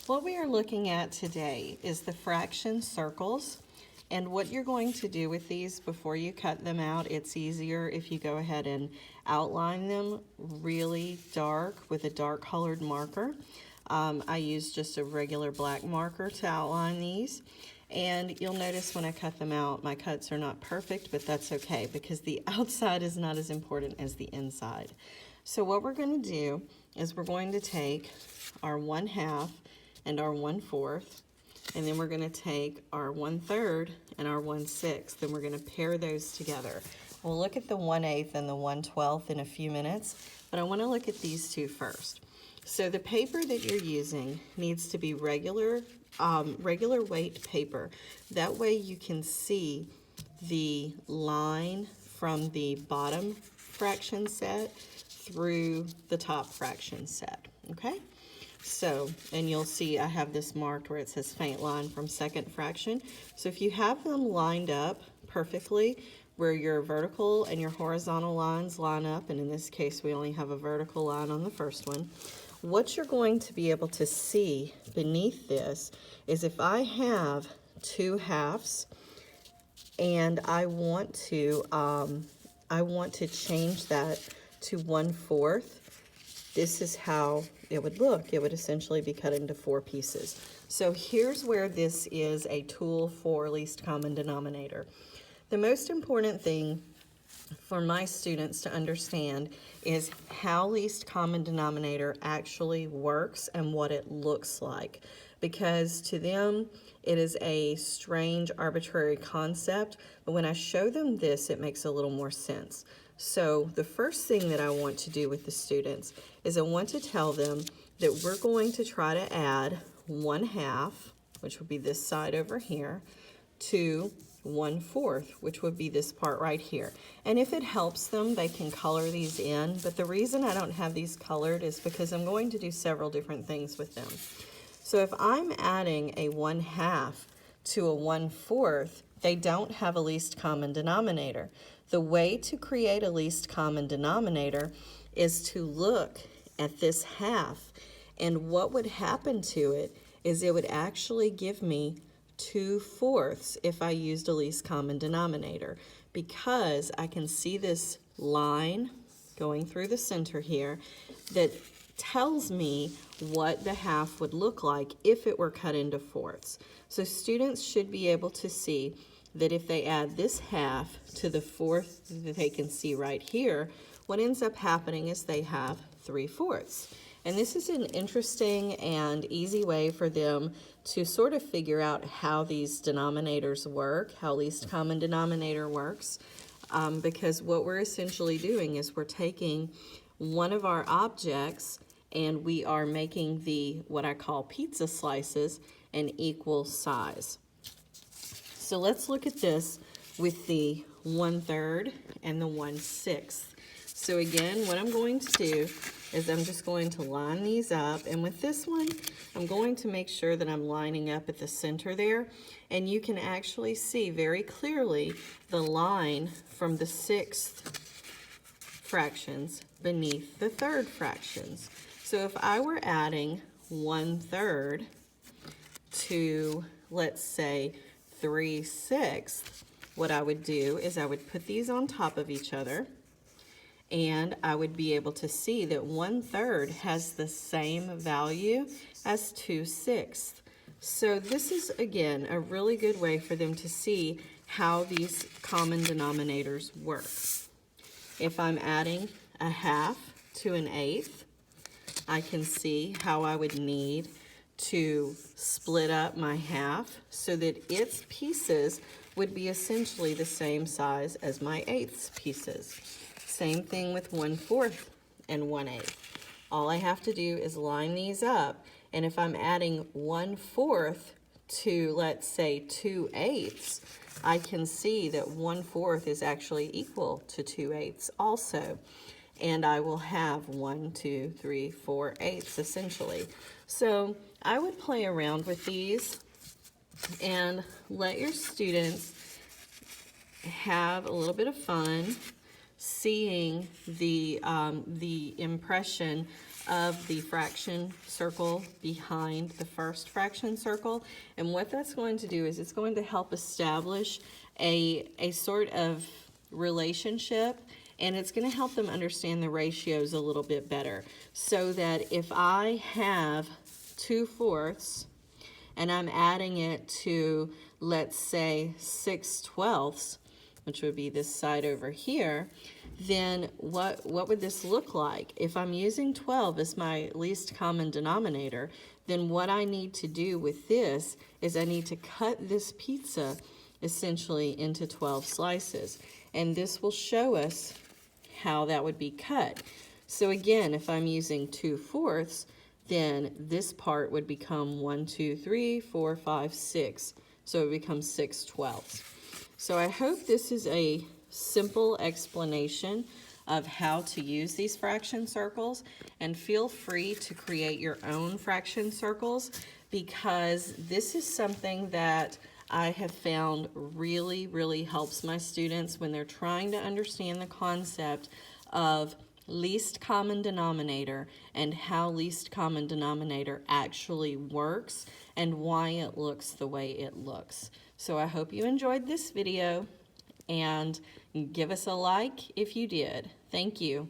What we are looking at today is the fraction circles, and what you're going to do with these before you cut them out, it's easier if you go ahead and outline them really dark with a dark colored marker. I use just a regular black marker to outline these, and you'll notice when I cut them out, my cuts are not perfect, but that's okay because the outside is not as important as the inside. So what we're going to do is we're going to take our 1/2 and our 1/4, and then we're going to take our 1/3 and our 1/6, and we're going to pair those together. We'll look at the 1/8 and the 1/12 in a few minutes, but I want to look at these two first. So the paper that you're using needs to be regular weight paper. That way you can see the line from the bottom fraction set through the top fraction set, okay? So, and you'll see I have this marked where it says faint line from second fraction. So if you have them lined up perfectly, where your vertical and your horizontal lines line up, and in this case we only have a vertical line on the first one, what you're going to be able to see beneath this is if I have 2/2 and I want to change that to 1/4, this is how it would look. It would essentially be cut into 4 pieces. So here's where this is a tool for least common denominator. The most important thing for my students to understand is how least common denominator actually works and what it looks like, because to them it is a strange, arbitrary concept, but when I show them this, it makes a little more sense. So the first thing that I want to do with the students is I want to tell them that we're going to try to add 1/2, which would be this side over here, to 1/4, which would be this part right here. And if it helps them, they can color these in, but the reason I don't have these colored is because I'm going to do several different things with them. So if I'm adding a 1/2 to a 1/4, they don't have a least common denominator. The way to create a least common denominator is to look at this half, and what would happen to it is it would actually give me 2/4 if I used a least common denominator, because I can see this line going through the center here that tells me what the half would look like if it were cut into fourths. So students should be able to see that if they add this half to the 4th that they can see right here, what ends up happening is they have 3/4. And this is an interesting and easy way for them to sort of figure out how these denominators work, how least common denominator works, because what we're essentially doing is we're taking one of our objects and we are making the, what I call pizza slices, an equal size. So let's look at this with the 1/3 and the 1/6. So again, what I'm going to do is I'm just going to line these up, and with this one, I'm going to make sure that I'm lining up at the center there, and you can actually see very clearly the line from the 6th fractions beneath the 3rd fractions. So if I were adding 1/3 to, let's say, 3/6, what I would do is I would put these on top of each other, and I would be able to see that 1/3 has the same value as 2/6. So this is, again, a really good way for them to see how these common denominators work. If I'm adding a 1/2 to an 1/8, I can see how I would need to split up my 1/2 so that its pieces would be essentially the same size as my 1/8 pieces. Same thing with 1/4 and 1/8. All I have to do is line these up, and if I'm adding 1/4 to, let's say, 2/8, I can see that 1/4 is actually equal to 2/8 also. And I will have 1, 2, 3, 4 eighths essentially. So I would play around with these and let your students have a little bit of fun seeing the impression of the fraction circle behind the first fraction circle. And what that's going to do is it's going to help establish a sort of relationship, and it's going to help them understand the ratios a little bit better. So that if I have 2/4 and I'm adding it to, let's say, 6/12, which would be this side over here, then what would this look like? If I'm using 12 as my least common denominator, then what I need to do with this is I need to cut this pizza essentially into 12 slices. And this will show us how that would be cut. So again, if I'm using 2/4, then this part would become 1, 2, 3, 4, 5, 6. So it becomes 6/12. So I hope this is a simple explanation of how to use these fraction circles, and feel free to create your own fraction circles, because this is something that I have found really helps my students when they're trying to understand the concept of least common denominator and how least common denominator actually works and why it looks the way it looks. So I hope you enjoyed this video, and give us a like if you did. Thank you.